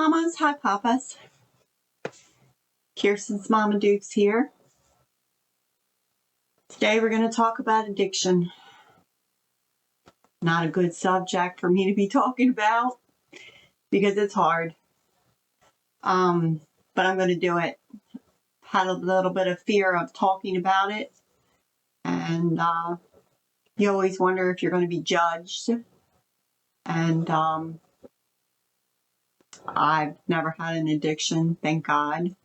Mamas, hi Papas. Kirsten's Mama Dukes here. Today we're going to talk about addiction. Not a good subject for me to be talking about because it's hard. But I'm going to do it. Had a little bit of fear of talking about it. And you always wonder if you're going to be judged. And I've never had an addiction, thank God.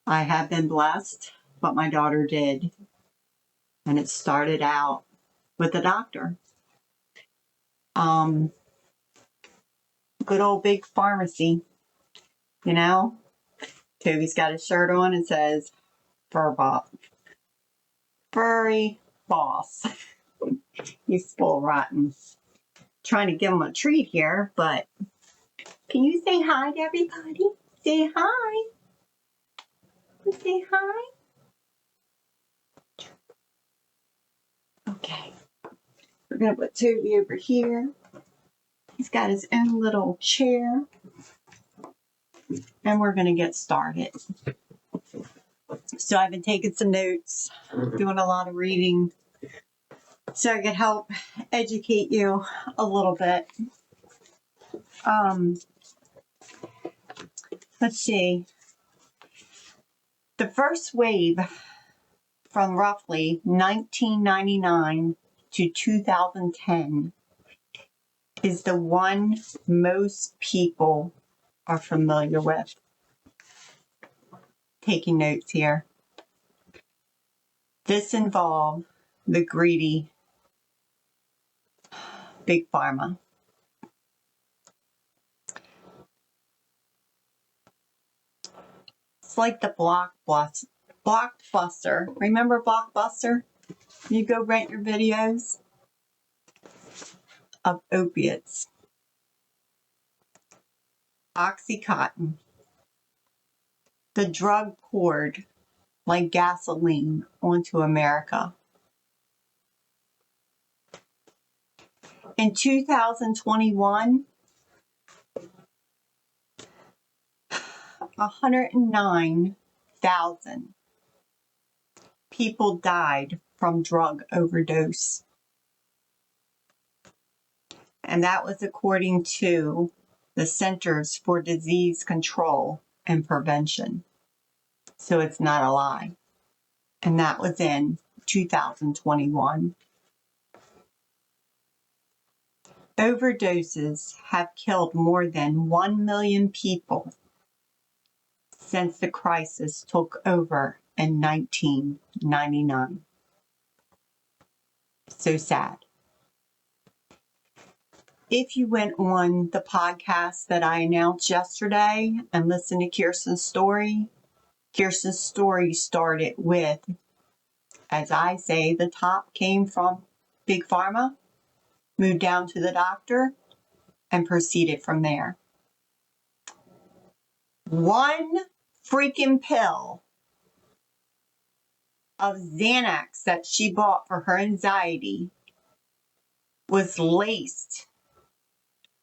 I have been blessed, but my daughter did. And it started out with a doctor. Good old big pharmacy, you know. Toby's got his shirt on and says, Furry Boss. He's full rotten. Trying to give him a treat here, but can you say hi to everybody? Say hi. Say hi. Okay. We're going to put Toby over here. He's got his own little chair. And we're going to get started. So I've been taking some notes, doing a lot of reading, so I could help educate you a little bit. Let's see. The first wave from roughly 1999 to 2010 is the one most people are familiar with. Taking notes here. This involved the greedy Big Pharma. It's like the Blockbuster. Remember Blockbuster? You go rent your videos of opiates. Oxycontin. The drug poured like gasoline onto America. In 2021, 109,000 people died from drug overdose. And that was according to the Centers for Disease Control and Prevention. So it's not a lie. And that was in 2021. Overdoses have killed more than 1 million people since the crisis took over in 1999. So sad. If you went on the podcast that I announced yesterday and listened to Kirsten's story started with, as I say, the top came from Big Pharma, moved down to the doctor, and proceeded from there. One freaking pill of Xanax that she bought for her anxiety was laced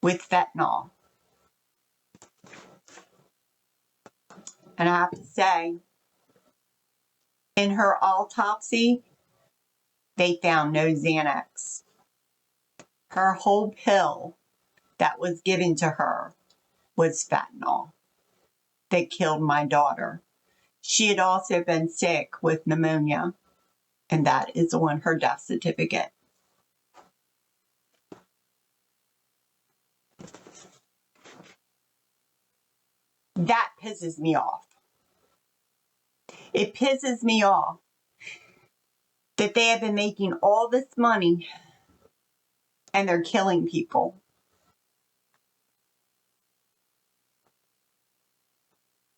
with fentanyl. And I have to say, in her autopsy, they found no Xanax. Her whole pill that was given to her was fentanyl that killed my daughter. She had also been sick with pneumonia, and that is on her death certificate. That pisses me off. It pisses me off that they have been making all this money and they're killing people.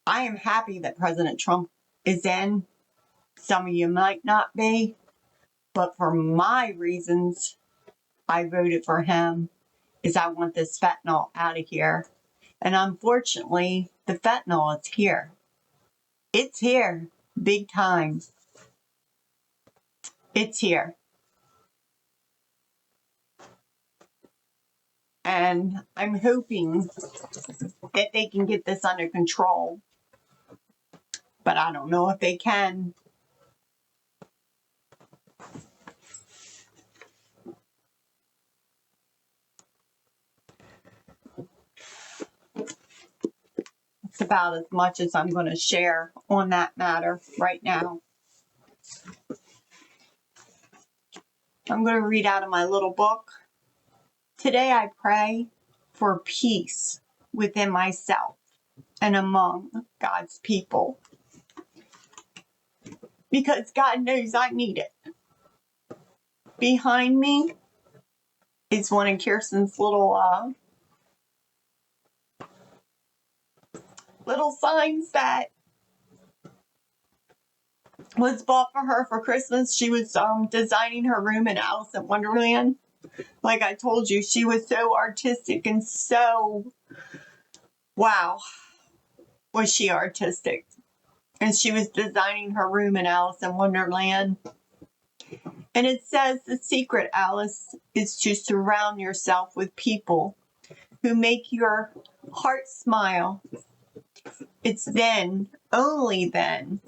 I am happy that President Trump is in. Some of you might not be, but for my reasons, I voted for him, is I want this fentanyl out of here. And unfortunately, the fentanyl is here. It's here, big time. It's here. And I'm hoping that they can get this under control. But I don't know if they can. It's about as much as I'm going to share on that matter right now. I'm going to read out of my little book. Today I pray for peace within myself and among God's people. Because God knows I need it. Behind me is one of Kirsten's little signs that was bought for her for Christmas. She was designing her room in Alice in Wonderland. Like I told you, she was so artistic and so, wow, was she artistic. And she was designing her room in Alice in Wonderland. And it says the secret, Alice, is to surround yourself with people who make your heart smile. It's then, only then,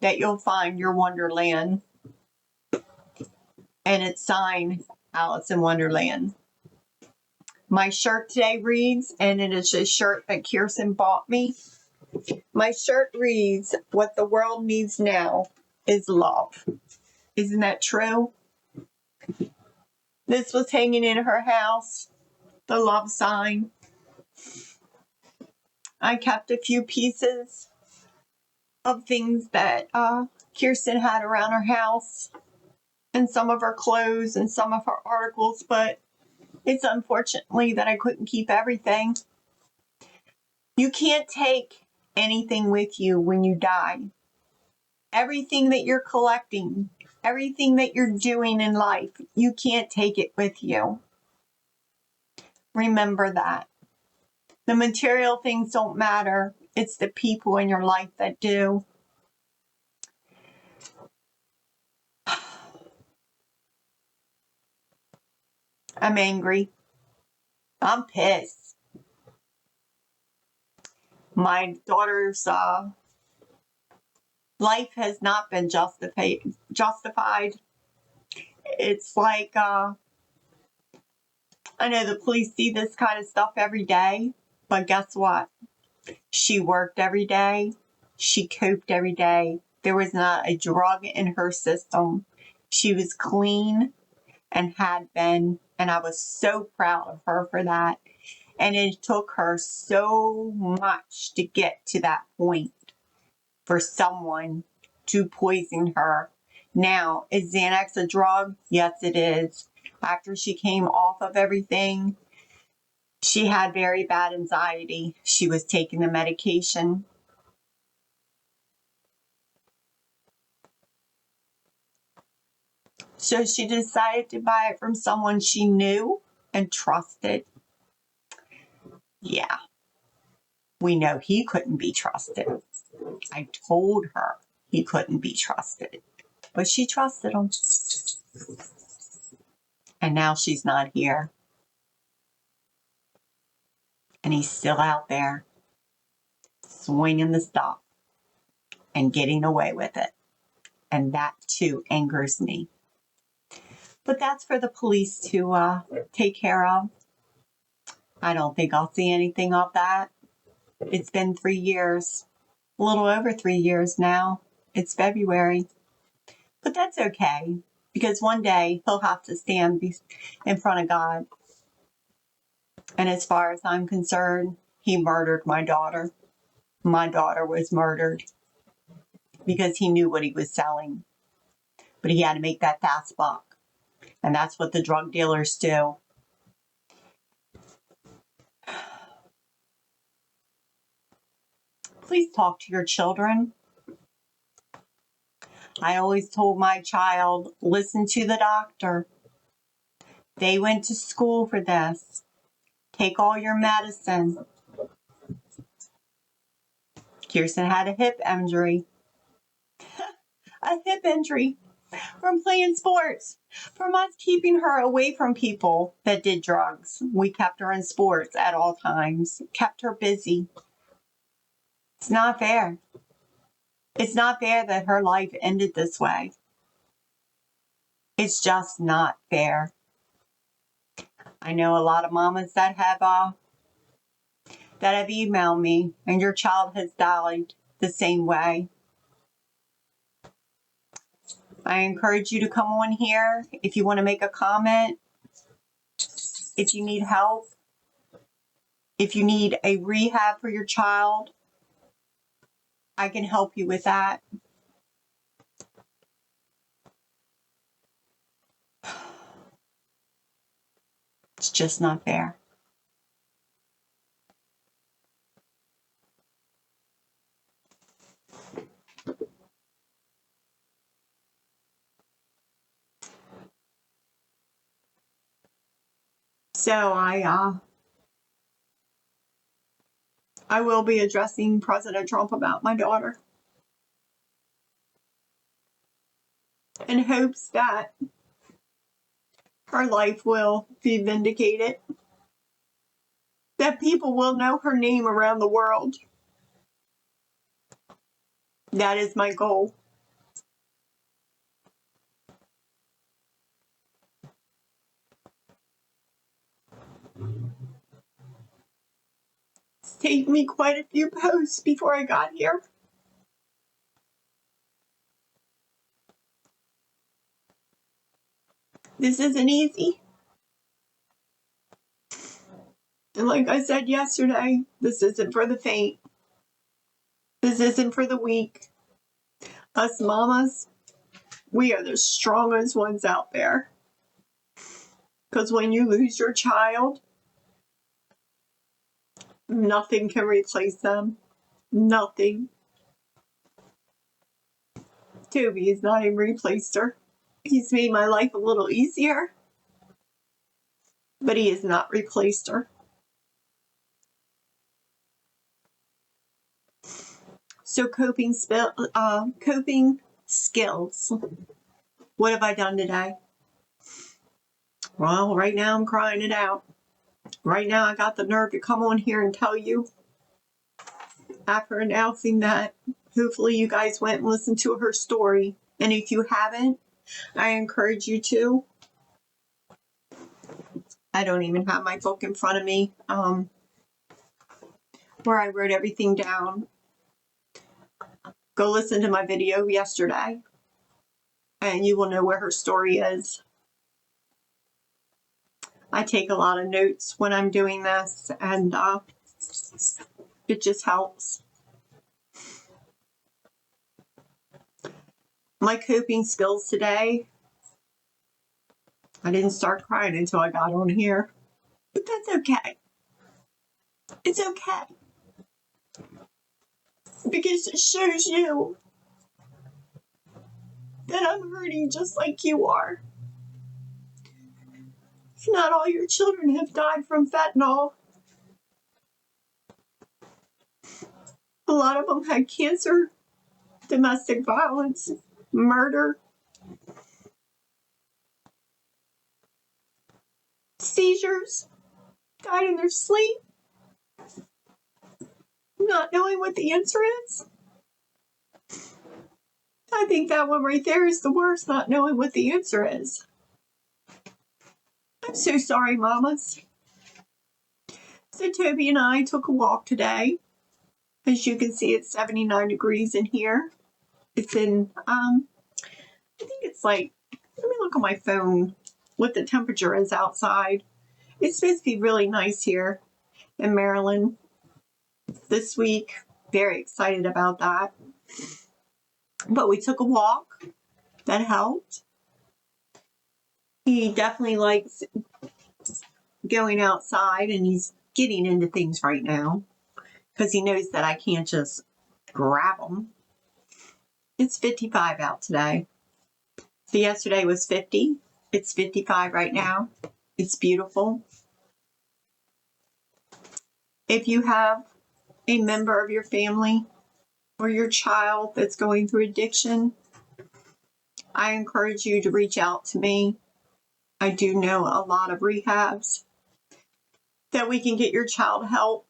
that you'll find your Wonderland. And it's signed Alice in Wonderland. My shirt today reads, and it is a shirt that Kirsten bought me. My shirt reads, what the world needs now is love. Isn't that true? This was hanging in her house, the love sign. I kept a few pieces of things that Kirsten had around her house, and some of her clothes and some of her articles, but it's unfortunately that I couldn't keep everything. You can't take anything with you when you die. Everything that you're collecting, everything that you're doing in life, you can't take it with you. Remember that. The material things don't matter. It's the people in your life that do. I'm angry. I'm pissed. My daughter's life has not been justified. It's like, I know the police see this kind of stuff every day, but guess what? She worked every day. She coped every day. There was not a drug in her system. She was clean and had been, and I was so proud of her for that. And it took her so much to get to that point for someone to poison her. Now, is Xanax a drug? Yes, it is. After she came off of everything, she had very bad anxiety. She was taking the medication. So she decided to buy it from someone she knew and trusted. Yeah, we know he couldn't be trusted. I told her he couldn't be trusted, but she trusted him. And now she's not here. And he's still out there swinging the stuff and getting away with it. And that too angers me. But that's for the police to take care of. I don't think I'll see anything of that. It's been 3 years, a little over 3 years now. It's February. But that's okay, because one day he'll have to stand in front of God. And as far as I'm concerned, he murdered my daughter. My daughter was murdered because he knew what he was selling. But he had to make that fast buck. And that's what the drug dealers do. Please talk to your children. I always told my child, listen to the doctor. They went to school for this. Take all your medicine. Kirsten had a hip injury. A hip injury. from playing sports, from us keeping her away from people that did drugs. We kept her in sports at all times, kept her busy. It's not fair. It's not fair that her life ended this way. It's just not fair. I know a lot of mamas that have emailed me, and your child has died the same way. I encourage you to come on here if you want to make a comment, if you need help, if you need a rehab for your child. I can help you with that. It's just not fair. So I will be addressing President Trump about my daughter in hopes that her life will be vindicated, that people will know her name around the world. That is my goal. It's taken me quite a few posts before I got here. This isn't easy. And like I said yesterday, this isn't for the faint. This isn't for the weak. Us mamas, we are the strongest ones out there. Because when you lose your child, nothing can replace them. Nothing. Toby has not even replaced her. He's made my life a little easier, but he has not replaced her. So coping skills. What have I done today? Well, right now I'm crying it out. Right now I got the nerve to come on here and tell you, after announcing that, hopefully you guys went and listened to her story. And if you haven't, I encourage you to. I don't even have my book in front of me, where I wrote everything down. Go listen to my video yesterday, and you will know where her story is. I take a lot of notes when I'm doing this, and it just helps. My coping skills today, I didn't start crying until I got on here, but that's okay. It's okay. Because it shows you that I'm hurting just like you are. Not all your children have died from fentanyl. A lot of them had cancer, domestic violence, murder, seizures, died in their sleep, not knowing what the answer is. I think that one right there is the worst, not knowing what the answer is. I'm so sorry, mamas. So Toby and I took a walk today. As you can see, it's 79 degrees in here. It's in, I think it's like, let me look on my phone what the temperature is outside. It's supposed to be really nice here in Maryland this week. Very excited about that. But we took a walk. That helped. He definitely likes going outside, and he's getting into things right now because he knows that I can't just grab him. It's 55 out today. So yesterday was 50. It's 55 right now. It's beautiful. If you have a member of your family or your child that's going through addiction, I encourage you to reach out to me. I do know a lot of rehabs that we can get your child help.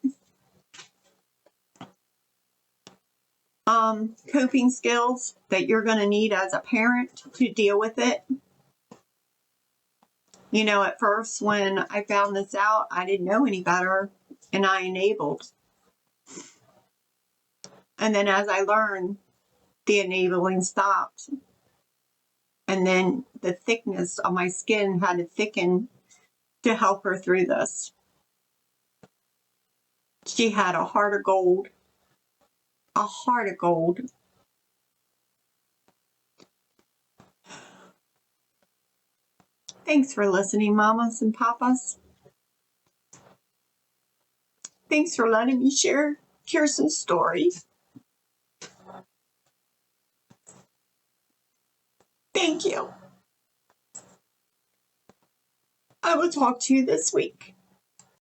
Coping skills that you're going to need as a parent to deal with it. You know, at first when I found this out, I didn't know any better, and I enabled. And then as I learned, the enabling stopped. And then the thickness of my skin had to thicken to help her through this. She had a heart of gold. A heart of gold. Thanks for listening, mamas and papas. Thanks for letting me share Kirsten's story. Thank you. I will talk to you this week.